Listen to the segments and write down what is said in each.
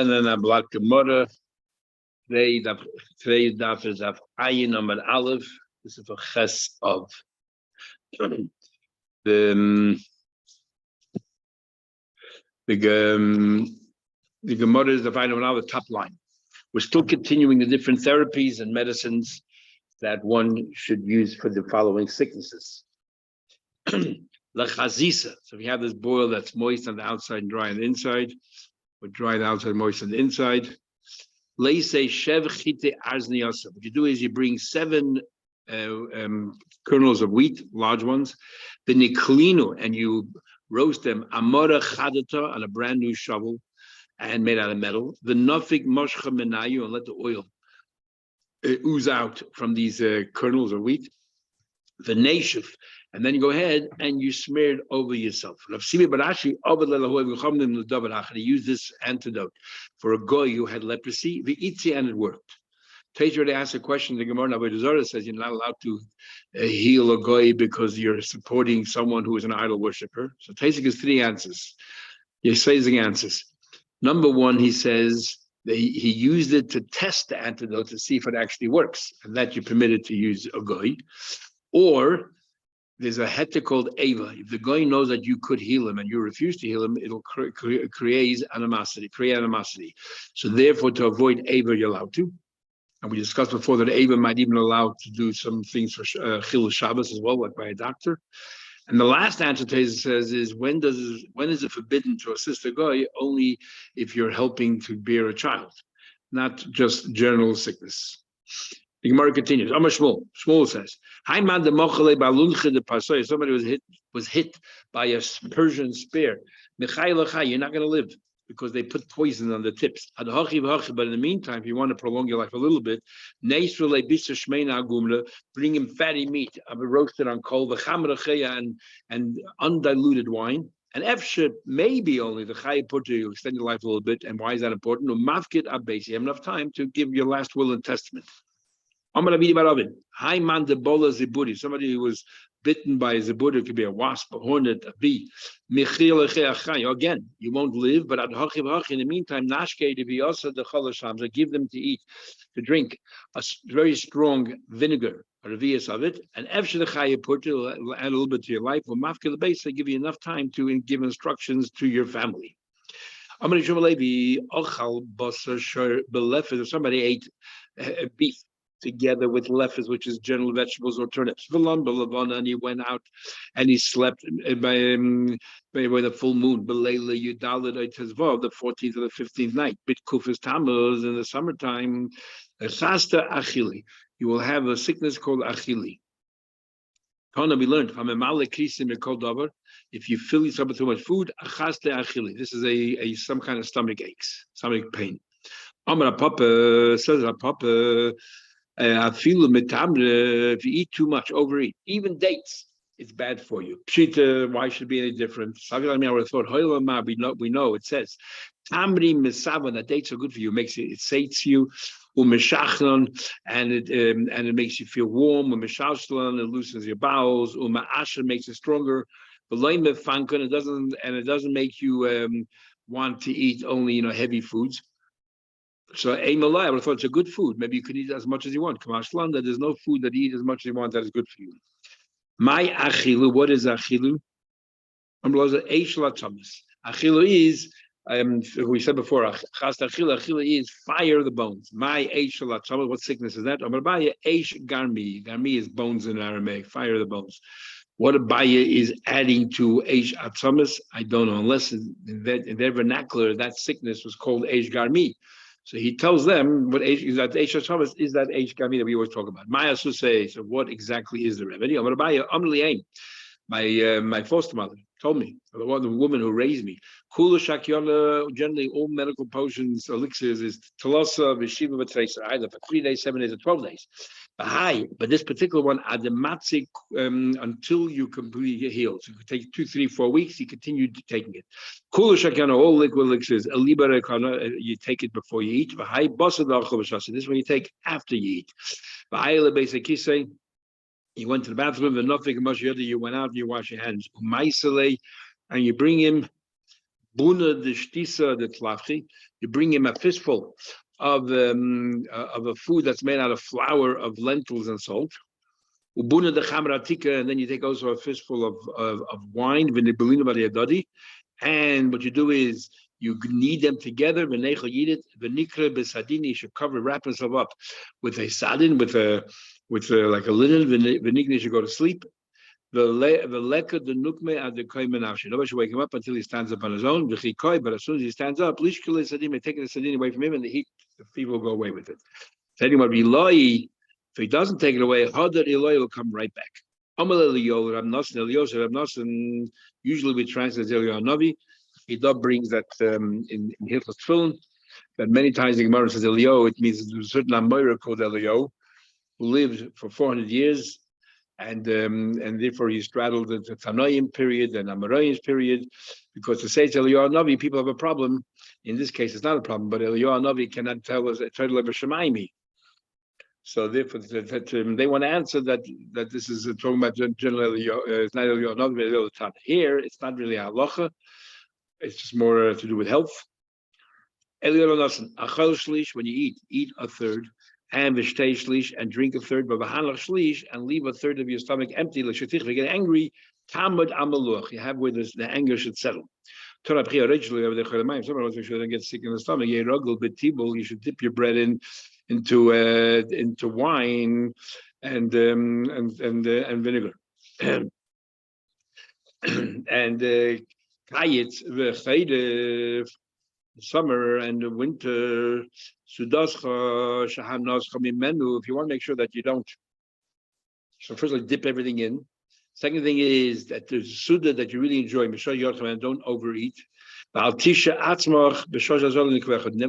And then a black Gemara. Today's daf is of Ayin Amar Aleph. This is for Ches of the Gemara is the final now the top line. We're still continuing the different therapies and medicines that one should use for the following sicknesses. La chazisa. So if you have this boil that's moist on the outside and dry on the inside, or dry on the outside, moist on the inside. Leisei shev chite arzniasa. What you do is you bring 7 kernels of wheat, large ones, the niklino, and you roast them amora chadata on a brand new shovel and made out of metal. The nafik moshcha menayu, and let the oil ooze out from these kernels of wheat. The nashif, and then you go ahead and you smear it over yourself. He used this antidote for a goy who had leprosy, and it worked. Teacher asked a question. The Gemara Avodah Zarah says you're not allowed to heal a goy because you're supporting someone who is an idol worshiper. So Teacher gives 3 answers. He says the answers. Number 1, he says that he used it to test the antidote to see if it actually works, and that you're permitted to use a goy. Or there's a heta called Ava. If the guy knows that you could heal him and you refuse to heal him, it'll create animosity. So therefore, to avoid Ava, you're allowed to. And we discussed before that Ava might even allow to do some things for Chil Shabbos as well, like by a doctor. And the last answer Teza says is when is it forbidden to assist a guy? Only if you're helping to bear a child, not just general sickness. The Gemara continues. Amar Shmuel. Shmuel says, somebody was hit by a Persian spear. You're not going to live because they put poison on the tips. But in the meantime, if you want to prolong your life a little bit, bring him fatty meat, roasted on coal, and undiluted wine. And Efshit, maybe only the Chai put to extend your life a little bit. And why is that important? You have enough time to give your last will and testament. Somebody who was bitten by a zebura, it could be a wasp, a hornet, a bee. Again, you won't live, but in the meantime, give them to eat, to drink a very strong vinegar, a revius of it, and after the chaya put it, add a little bit to your life. Or mafka the base, they give you enough time to give instructions to your family. Somebody ate beef together with lefes, which is general vegetables or turnips. And he went out and he slept by the full moon. The 14th or the 15th night. Bitkufis Tammuz in the summertime. Chasta achili. You will have a sickness called achili. We learned if you fill yourself with too much food, this is some kind of stomach aches, stomach pain. Amar Papa says Papa. If you eat too much, overeat, even dates, it's bad for you. Pshita, why should it be any different? I would have thought, we know it says, Tamri misava, that dates are good for you, it sates you, and it makes you feel warm, it loosens your bowels, makes it stronger, but it doesn't make you want to eat only heavy foods. So I would have thought it's a good food. Maybe you could eat as much as you want. Kamashlan, that there's no food that you eat as much as you want that is good for you. My achilu, what is achilu? Achilu is, we said before, achilu is fire the bones. My eish, what sickness is that? Eish garmi. Garmi is bones in Aramaic, fire the bones. What Abaya is adding to Eish Atzamas, I don't know, unless in their vernacular, that sickness was called Eish garmi. So he tells them what is that Eish Shabbos is that Eish Gami that we always talk about. Maya say, so what exactly is the remedy? My foster mother told me, the woman who raised me. Kula Shakyana, generally all medical potions, elixirs is Talasa, Vishiva, Vatresa, either for 3 days, 7 days, or 12 days. But this particular one, Adamatzik, until you completely heal. So it could take 2, 3, 4 weeks, you continue taking it. Kula Shakyana, all liquid elixirs, you take it before you eat. This is when you take after you eat. You went to the bathroom, and nothing much. You went out and you wash your hands. And you bring him buna de shtisa de tlafchi. You bring him a fistful of a food that's made out of flour, of lentils and salt. Ubuna de chamratika, and then you take also a fistful of wine, and what you do is you knead them together. You should cover, wrap yourself up with a sadin, with like a linen. You should go to sleep. The leka the nukme at the koimenashi. Nobody should wake him up until he stands up on his own. But as soon as he stands up, lishkele sadim, take the sadin away from him, and the fever will go away with it. If he doesn't take it away, hadar Eloi will come right back. Amal Elio, Rav Nosson, usually we translate Elio Navi. He brings that in Hilchos Tefillin, that many times the Gemara says Elio, it means there's a certain Amora called Elio who lived for 400 years, and therefore he straddled the Tanoim period and Amoraim period, because to say it's Elio Navi, people have a problem. In this case, it's not a problem, but Elio Navi cannot tell us a title of a Shemaimi. So therefore, they want to answer that this is talking about generally it's not Elio Navi, here it's not really halacha. It's just more to do with health. Elio Nasan, achal shlish, when you eat a third, and vishtei shlish, and drink a third, but v'hanach shlish, and leave a third of your stomach empty. L'shetich, if you get angry, tamud amaluch, you have where the anger should settle. Torah B'chia originally over the Cholemayim, someone wants to make sure they don't get sick in the stomach. You should dip your bread into wine and vinegar. And kayitz v'chayde, summer and the winter, sudascha shaham nascha mimenu. If you want to make sure that you don't, so first of all, dip everything in. Second thing is that there's suda that you really enjoy. And don't overeat. Never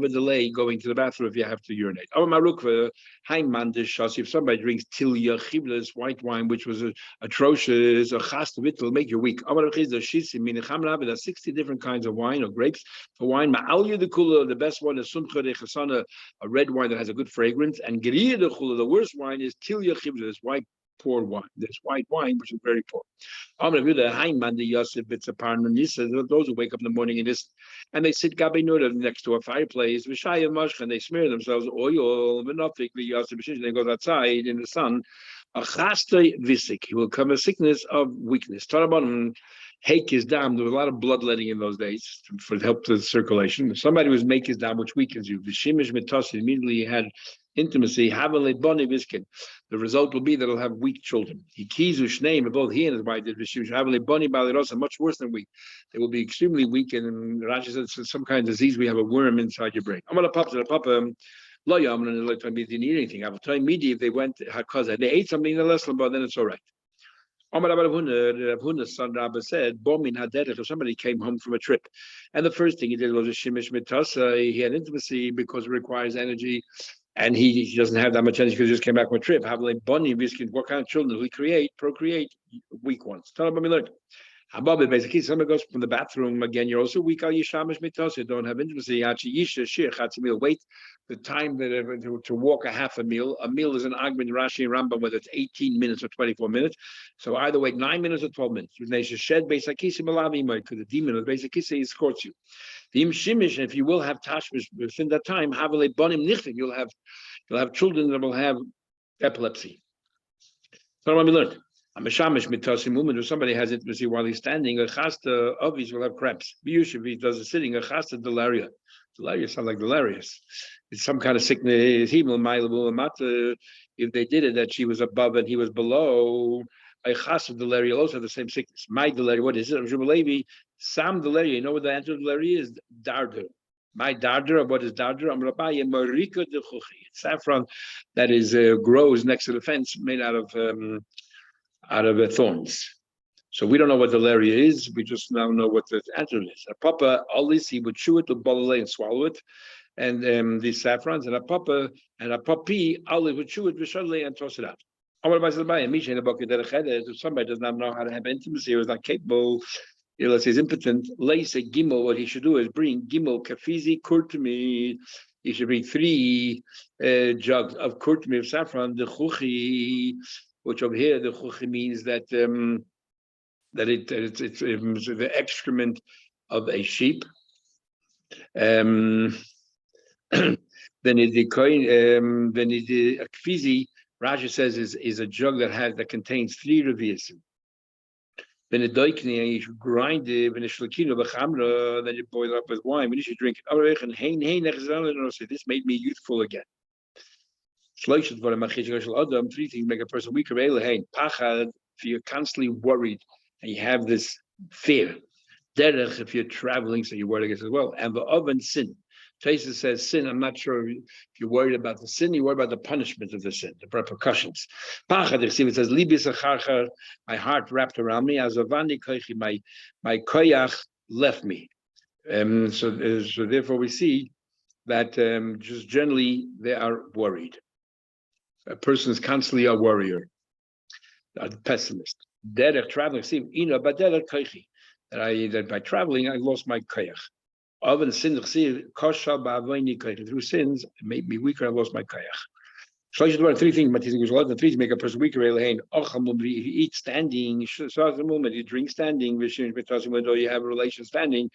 delay going to the bathroom if you have to urinate. If somebody drinks tilya chiblas, white wine, which was atrocious, or chast, it will make you weak. There's 60 different kinds of wine or grapes. For wine, the best one is a red wine that has a good fragrance, and the worst wine is tilya chiblas, white poor wine. There's white wine, which is very poor. Those who wake up in the morning and they sit next to a fireplace, and they smear themselves oil, they go outside in the sun. He will come a sickness of weakness. Hake his dam. There was a lot of bloodletting in those days for help to the circulation. If somebody was make his dam, which weakens you, immediately he had intimacy. The result will be that he'll have weak children. Both he and his wife did much worse than weak. They will be extremely weak, and Rashi said it's some kind of disease. We have a worm inside your brain. Didn't eat anything. If they went, they ate something in the lesson, but then it's all right. Ravhuna's son Rabba said, if somebody came home from a trip, and the first thing he did was a shimish mitasa, he had intimacy because it requires energy, and he doesn't have that much energy because he just came back from a trip. What kind of children will he procreate? Weak ones. Basically, somebody goes from the bathroom again. You're also weak. You don't have intimacy. Wait the time that to walk a half a meal. A meal is an argument in Rashi and Rambam whether it's 18 minutes or 24 minutes. So either wait 9 minutes or 12 minutes. Because the demon of Beisakisi escorts you. If you will have tashmish within that time, you'll have children that will have epilepsy. So what we learned. If somebody has intimacy while he's standing, a chasta obviously will have cramps. If he does it sitting, a chasta delaria. Delaria sounds like delirious. It's some kind of sickness. If they did it that she was above and he was below, a chasta delaria also have the same sickness. My delaria, what is it? Sam delaria. You know what the answer to delaria is? Darder. My darder, what is darder? It's saffron that is grows next to the fence, made out of thorns. So we don't know what delaria is. We just now know what the answer is. A papa, always he would chew it to bolale and swallow it, and these saffrons, and a puppy, olive would chew it vishadle and toss it out. If somebody does not know how to have intimacy or is not capable, let's say he's impotent, lace a gimel, what he should do is bring gimel kafizi kurtumi. He should bring 3 jugs of kurtumi of saffron, the chuchi, which over here the chuchi means that it's the excrement of a sheep. Then the coin, then the kfizi, Rashi says is a jug that contains 3 revius. Then the doikni, you should grind it. When it's shlakino b'chamra, then you boil it up with wine. When you should drink it, this made me youthful again. 3 things make a person weaker. Pachad, if you're constantly worried and you have this fear. Derech, if you're traveling, so you're worried against as well. And the oven sin. Taisa says sin. I'm not sure if you're worried about the sin. You're worried about the punishment of the sin, the repercussions. Pachad, it says, libis acharchar, my heart wrapped around me. As avani koichi, my koyach left me. So therefore we see that just generally they are worried. A person is constantly a worrier, a pessimist. Derech, traveling, see, but derech koichi. That by traveling I lost my koyach. Through sins, it made me weaker. I lost my koyach. 3 things. The 3 make a person weaker. If you eat standing, you drink standing, you have a relation standing,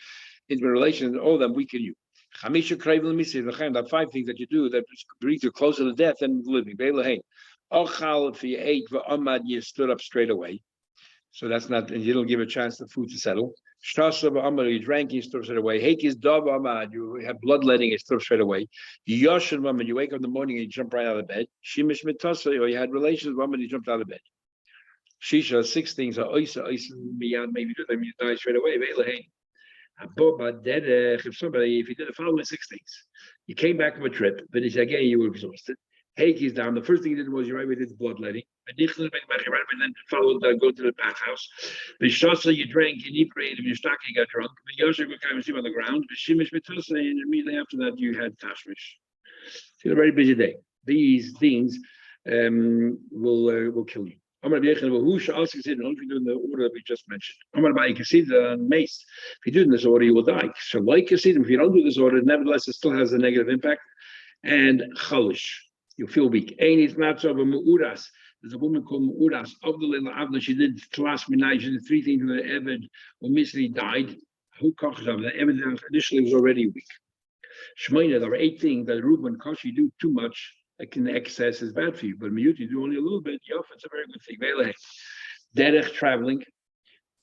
intimate relations, all of them weaken you. The 5 things that you do that brings you closer to death than living. If you ate, you stood up straight away. So that's not, and you don't give a chance the food to settle. You drank, you stood straight away. You have bloodletting, you stood straight away. You wake up in the morning and you jump right out of bed. Or you had relations with you jumped out of bed. Shisha, 6 things are maybe do them, you die straight away. If you did the following 6 things, you came back from a trip, but again you were exhausted. He's down. The first thing he did was you did bloodletting. And then followed go to the bathhouse. You drank, you inebriated, you stuck, you got drunk. On the ground. And immediately after that you had tashmish. It's a very busy day. These things will kill you. Who should also consider if you do in the order that we just mentioned. You can see the mace. If you do in this order, you will die. So like you see them, if you don't do this order, nevertheless it still has a negative impact. And chalish. You feel weak. It's not so of a mu'uras. There's a woman called mu'uras of the little Avna. She did tlas minai. She did 3 things when the Eved or Misri died. Who koches of the Eved initially was already weak. Shmoina, there are 8 things that Reuben Koshi do too much. In excess is bad for you, but Miyuti do only a little bit. Yof, it's a very good thing. Derech, traveling,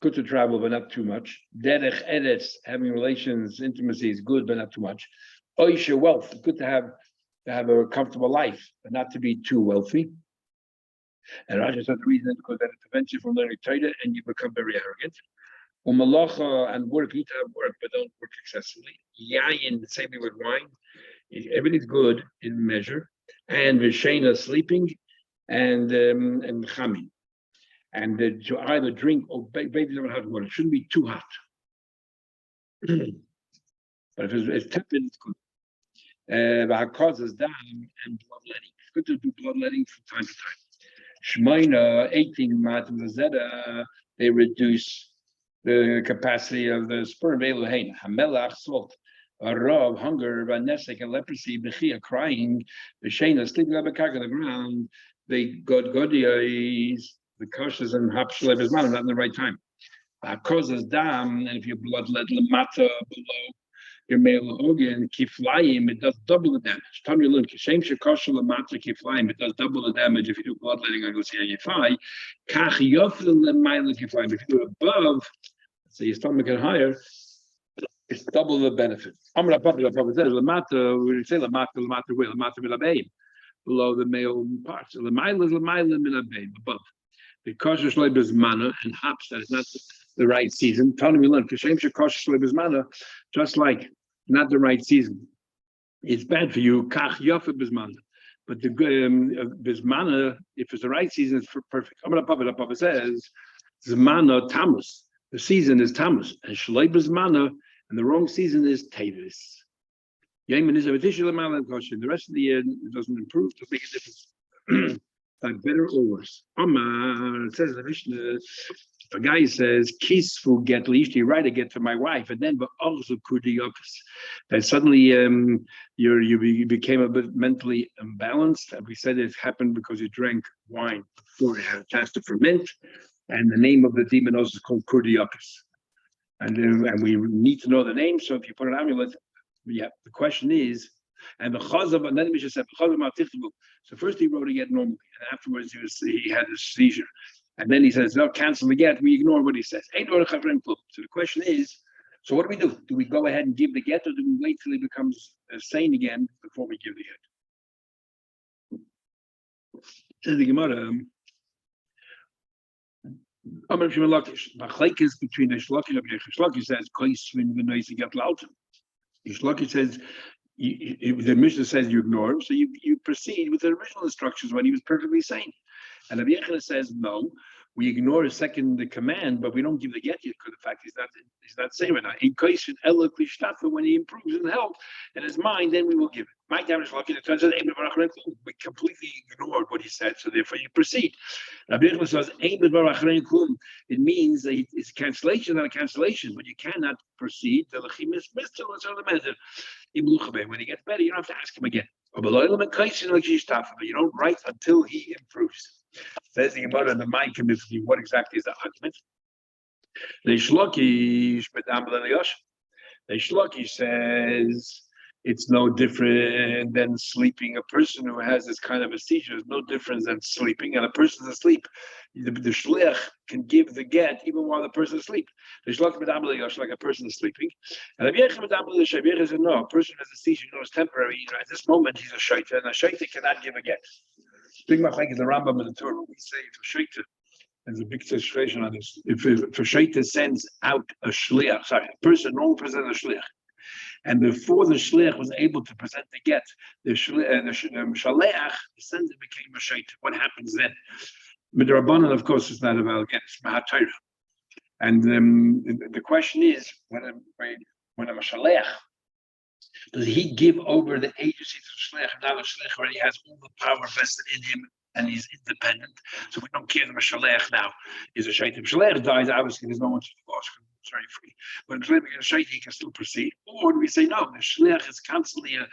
good to travel, but not too much. Derech eretz, having relations, intimacy is good, but not too much. Oisha, wealth, good to have a comfortable life, but not to be too wealthy. And Raja said the reason because that it prevents you from learning Torah and you become very arrogant. Umalacha and work, you need to have work, but don't work excessively. Yayin, the same thing with wine. Everything's good in measure. And Vishena, sleeping, and chamin. And to either drink or baby don't have water. It shouldn't be too hot. But if it's tepid, it's good. Causes dam and bloodletting. It's good to do bloodletting from time to time. Shmoina, 18 matim zeda, they reduce the capacity of the sperm. Hamelach, salt. Rav, hunger, nesek, and leprosy, bechia, crying, b'shena, sleeping on the ground. They got godias, the koshes and hapshlev is not in the right time. Causes dam, and if your bloodlet lemata below your male organ, kiflayim, it does double the damage. Tam you learn kishem shekosher lemata kiflayim, it does double the damage if you do bloodletting on Gosiyayifai. Kach yofel lemayla kiflayim. If you do it above, so your stomach get higher, it's double the benefit. Amra Papa says, Lamata, we say Lamata Milabeim, below the male parts. Lamaila is Lamaila Milabeim, above. Because Shleib is mana and hops, that is not the right season. Tell me, learn, Kashem Shekosh Shleib is mana, just like not the right season. It's bad for you, Kach Yofa Bismana. But the Bismana, if it's the right season, it's perfect. Amra Papa says, Zmana Tamus. The season is Tamus, and Shleib is mana. And the wrong season is Tavis. The rest of the year it doesn't improve, doesn't make a difference. Like better or worse. It says in the Mishnah, if a guy says, Kisfu get least, you write a get to my wife, and then that suddenly you became a bit mentally imbalanced. And we said it happened because you drank wine before it had a chance to ferment, and the name of the demon is called Kurdiopis. And we need to know the name. So if you put an amulet, the question is, And the Chazav, and then the Mishnah said, so first he wrote a get normally, and afterwards he had a seizure. And then he says, no, cancel the get. We ignore what he says. So the question is, so what do? Do we go ahead and give the get, or do we wait till he becomes sane again before we give the get? Says the Gemara, Machlekes between the Shlaki and the Shlaki says, Shlaki says, the Mishnah says you ignore him, so you proceed with the original instructions when he was perfectly sane. And Rabbi Yechonah says, no, we ignore his second command, but we don't give the get yet because the fact he's not sane right now. In Kaishin Ela Klishtafa, when he improves in health and his mind, then we will give it. My damage lucky, it turns out we completely ignored what he said, so therefore you proceed. Rabbi Yechonah says, it means that it's cancellation, not a cancellation, but you cannot proceed till when he gets better, you don't have to ask him again. But you don't write until he improves. Says the Gemara in the Mind Committee, what exactly is the argument? The Shloki says it's no different than sleeping. A person who has this kind of a seizure is no different than sleeping. And a person asleep, the shliach can give the get even while the person is asleep. The shloki like a person is sleeping. And the said, no, a person has a seizure, it's temporary. At this moment, he's a shaita, and a shaita cannot give a get. Big Machlek is the Rambam in the Torah. We say for shaita, there's a big situation on this. If shaita sends out a shliach, a normal person is a shliach. And before the shliach was able to present the get, the shaleach sends it became a shaita. What happens then? Midrabanan, of course, is not about get. It's mahatayra. And the question is, when I'm a shaleach, does he give over the agency to the shliach? Now the shliach already has all the power vested in him, and he's independent. So we don't care if a shaleach now is a shaita. If shaleach dies, obviously there's no one to ask him. It's very free. But if a shaita, he can still proceed. Or do we say no? The shliach is constantly an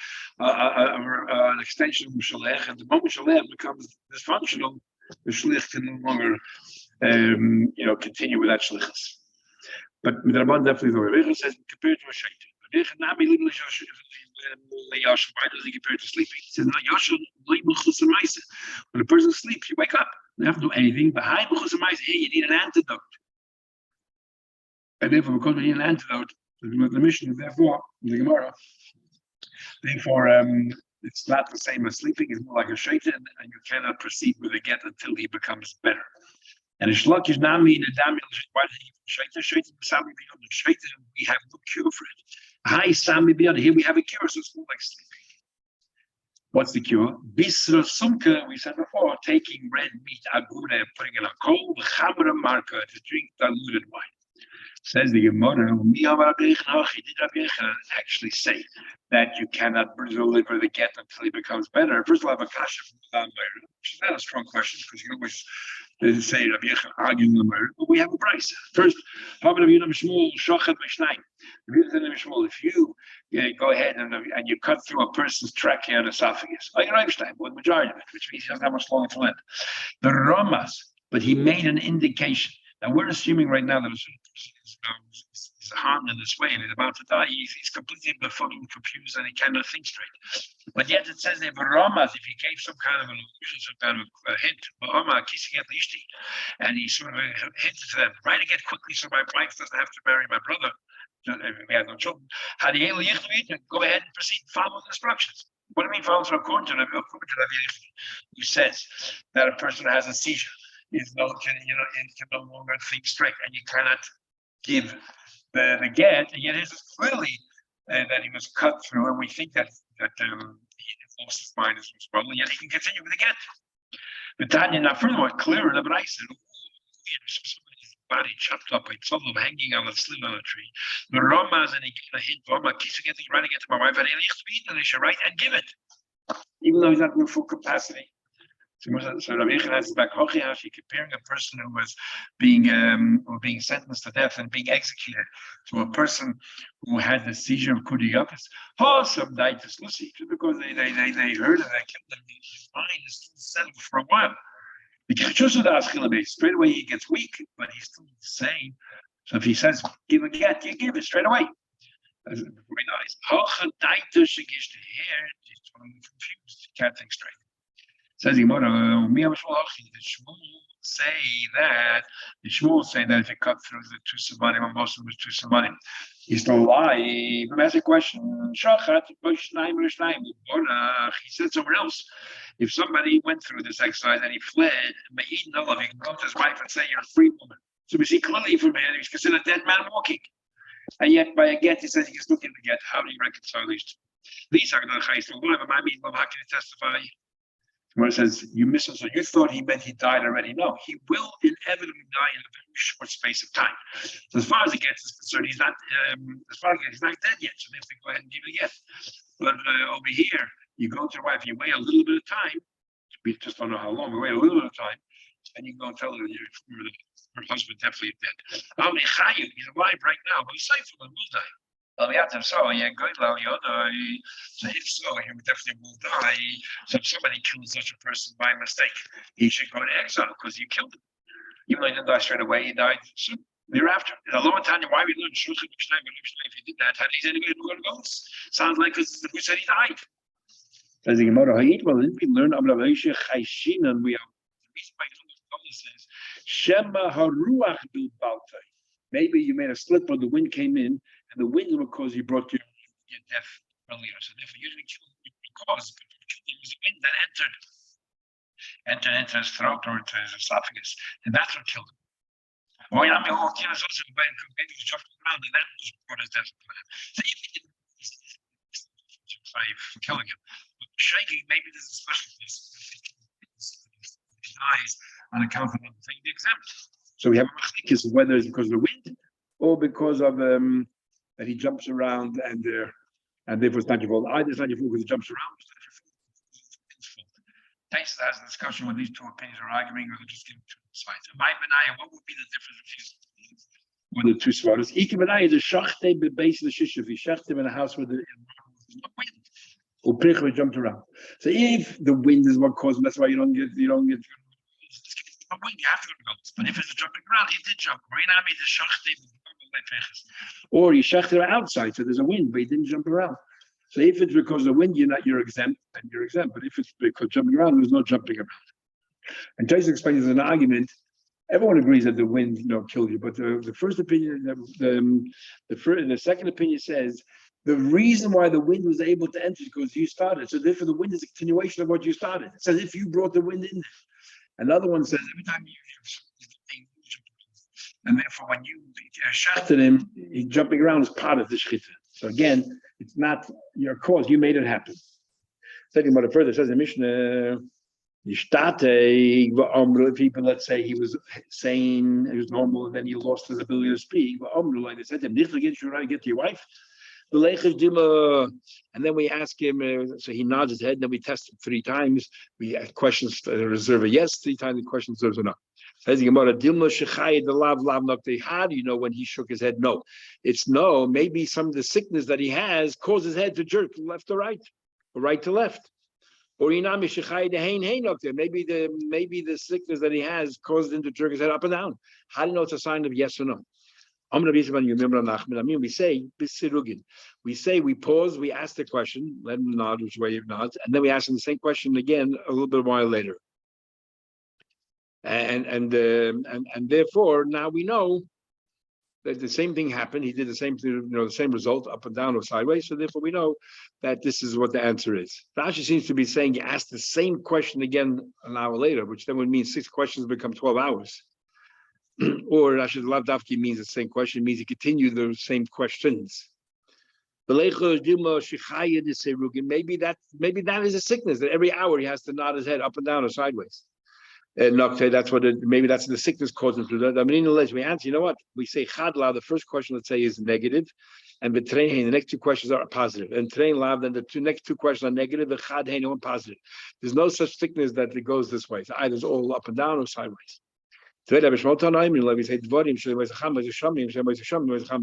extension of the shliach, and the moment shliach becomes dysfunctional, the shliach can no longer, continue with that shlichus. But the Rabban definitely the says compared to a shaita. Why does he compare it to sleeping? He says, when a person sleeps, you wake up. You don't have to do anything. But hey, you need an antidote. And therefore, because we need an antidote, the mission is therefore, in the Gemara, it's not the same as sleeping. It's more like a shaitan, and you cannot proceed with the get until he becomes better. And Shlok is nami in the dami. Why did he shaitan? Shaitan, we have no cure for it. Hi, Sami beyond here we have a cure, so it's more like sleeping. What's the cure? Bisra sumka, we said before, taking red meat, agura, putting it on cold, chamra marka, to drink diluted wine. Says the Gemara, did Rabbi Yechonah actually say that you cannot deliver the get until he becomes better? First of all, I have a kasha from the Lambayr, which is not a strong question because you always say Rabbi Yechonah arguing the Lambayr, but we have a price. First, if you go ahead and you cut through a person's trachea and esophagus, you understand with majority of it, which means he doesn't have much longer to live. The Ramas, but he made an indication. Now we're assuming right now that he's harmed in this way and he's about to die. He's completely befuddled, confused, and he cannot think straight. But yet it says there, Ramas, if he gave some kind of an illusion, some kind of a hint, and he sort of hinted to them, write again quickly so my wife doesn't have to marry my brother. We have no children. Go ahead and proceed, follow the instructions. What do you mean follow the instructions? According to who says that a person who has a seizure can no longer think straight, and you cannot give the get, and yet it is clearly that he was cut through, and we think that he lost his mind as well, and yet he can continue with the get. But Tanya, now furthermore, clearer than I said, somebody's body chopped up by Tzolom hanging on a sling on a tree. The Ramas, and he gave a hint, Rama, writing it to my wife, and he should write and give it, even though he's not in full capacity. So Rabbi Yechonah has back Hochihashi comparing a person who was being sentenced to death and being executed to a person who had the seizure of Kudiyakis. Some died to Lucy because they heard it, they killed him. His mind is still settled for a while. Straight away he gets weak, but he's still the same. So if he says give a get, you give it straight away. Very nice. Here, it's confused. Can't think straight. Says Gemara, say that the Shmuel say that if you cut through the two samanim, or most of the two samanim, you still lie. He asked a question. He said somewhere else. If somebody went through this exercise and he fled, he can go to his wife and say, "You're a free woman." So we see clearly from here he's considered a dead man walking. And yet by a get, he says he's looking to get. How do you reconcile these two? These are the chayes. How can he testify? Where it says you misunderstood, you thought he meant he died already. No, he will inevitably die in a very short space of time. So as far as the get is concerned, he's not. As far as he's not dead yet, so they have to go ahead and give it yet. But over here, you go to your wife, you wait a little bit of time. We just don't know how long. We wait a little bit of time, and you go and tell her her husband definitely dead. He's alive right now, but he's safe and will die. So if so, he definitely will die. So if somebody kills such a person by mistake, he should go to exile because you killed him. Even though he didn't die straight away, he died soon thereafter. In a long time, why we learn Shulchan Mishnah, if he did that, how did he anybody go to go? Sounds like who said he died. Says the Gemara, well, didn't we learn and we have the reason why says Shema Haruach Bil Baltai. Maybe you made a slip or the wind came in, and the wind will cause you brought your death earlier. So therefore, you didn't kill because it was the wind that entered into his throat or into his esophagus, and that's what killed him. Or you know, maybe he jumped around, and that was brought his death. So if he didn't for killing him, but shaking, maybe there's a special case. He dies on account of the exempt. So we have a machlekes of whether it's because of the wind or because of that he jumps around and therefore it's not your fault. Either it's not your fault because he jumps around, it's not your fault. Taisa has a discussion when these two opinions are arguing, or they're just giving two sides. My benaya, what would be the difference between the two svaras? Ike benaya is a shachte base of the shishavi, shachte in a house with there's no wind. Or prichva jumped around. So if the wind is what caused, that's why you don't get. You have to go to goats. But if it's a jumping around, he did jump. Or he shechted outside, so there's a wind, but he didn't jump around. So if it's because of the wind, you're exempt, then you're exempt. But if it's because jumping around, there's no jumping around. And Jason explains as an argument. Everyone agrees that the wind, killed you. But the first opinion, the second opinion says the reason why the wind was able to enter is because you started. So therefore, the wind is a continuation of what you started. It's as if you brought the wind in there. Another one says every time you and therefore when you shechted him, he's jumping around as part of the shechita. So again, it's not your cause. You made it happen. Second, but further says the Mishnah, people, let's say he was sane, he was normal, and then he lost his ability to speak. Like they said to him, get to your wife. And then we ask him, so he nods his head, and then we test him 3 times. We ask questions, reserve a yes, 3 times the question reserves a no. Says the Gemara, how do you know when he shook his head? No. It's no, maybe some of the sickness that he has caused his head to jerk from left to right, or right to left. Or maybe the sickness that he has caused him to jerk his head up and down. How do you know it's a sign of yes or no? We say, we pause, we ask the question, let him nod which way he nods, and then we ask him the same question again a little bit while later. And therefore now we know that the same thing happened. He did the same thing, the same result, up and down or sideways. So therefore we know that this is what the answer is. Rashi seems to be saying you ask the same question again an hour later, which then would mean 6 questions become 12 hours. Or Rashi Lav Dafki means the same question, means he continued the same questions. Maybe that is a sickness, that every hour he has to nod his head up and down or sideways. And that's what maybe that's the sickness causing to that. I mean, unless we answer, you know what? We say Chadla, the first question, let's say, is negative, and Betrein, the next 2 questions are positive. And Trein Lav, then the next 2 questions are negative, the Chadhein one positive. There's no such sickness that it goes this way. So either it's all up and down or sideways. We say but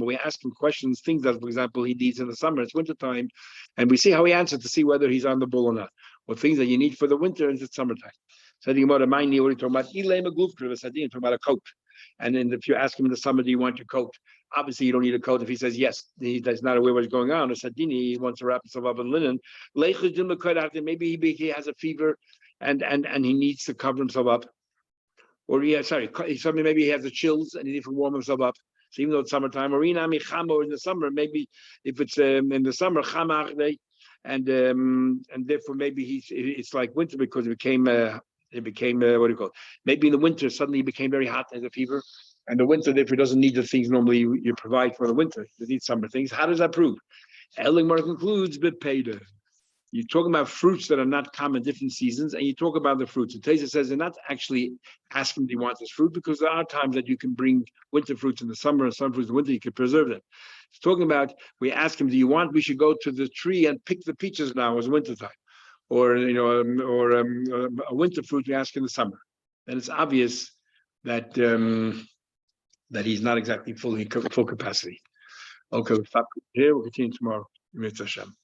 we ask him questions, things that, for example, he needs in the summer, it's wintertime, and we see how he answers to see whether he's on the ball or not, or things that you need for the winter and it's summertime. So the Gemara, talking about a coat. And then if you ask him in the summer, do you want your coat? Obviously, you don't need a coat if he says yes, he's not aware what's going on. Or Sadini, he wants to wrap himself up in linen. Maybe he has a fever and he needs to cover himself up. Or maybe he has the chills and he needs to warm himself up. So even though it's summertime, or in the summer, maybe if it's in the summer, and therefore maybe it's like winter because it became what do you call it? Maybe in the winter suddenly he became very hot, has a fever, and the winter therefore doesn't need the things normally you provide for the winter. You need summer things. How does that prove? Ellingmar concludes bepeda. You're talking about fruits that are not common different seasons, and you talk about the fruits. And Teza says they're not actually asking if he wants this fruit, because there are times that you can bring winter fruits in the summer and some fruits in the winter, you can preserve them. It's talking about, we ask him, we should go to the tree and pick the peaches now as winter time. Or, a winter fruit we ask in the summer. Then it's obvious that that he's not exactly full capacity. Okay, we'll stop here. We'll continue tomorrow. Mitzvah Hashem.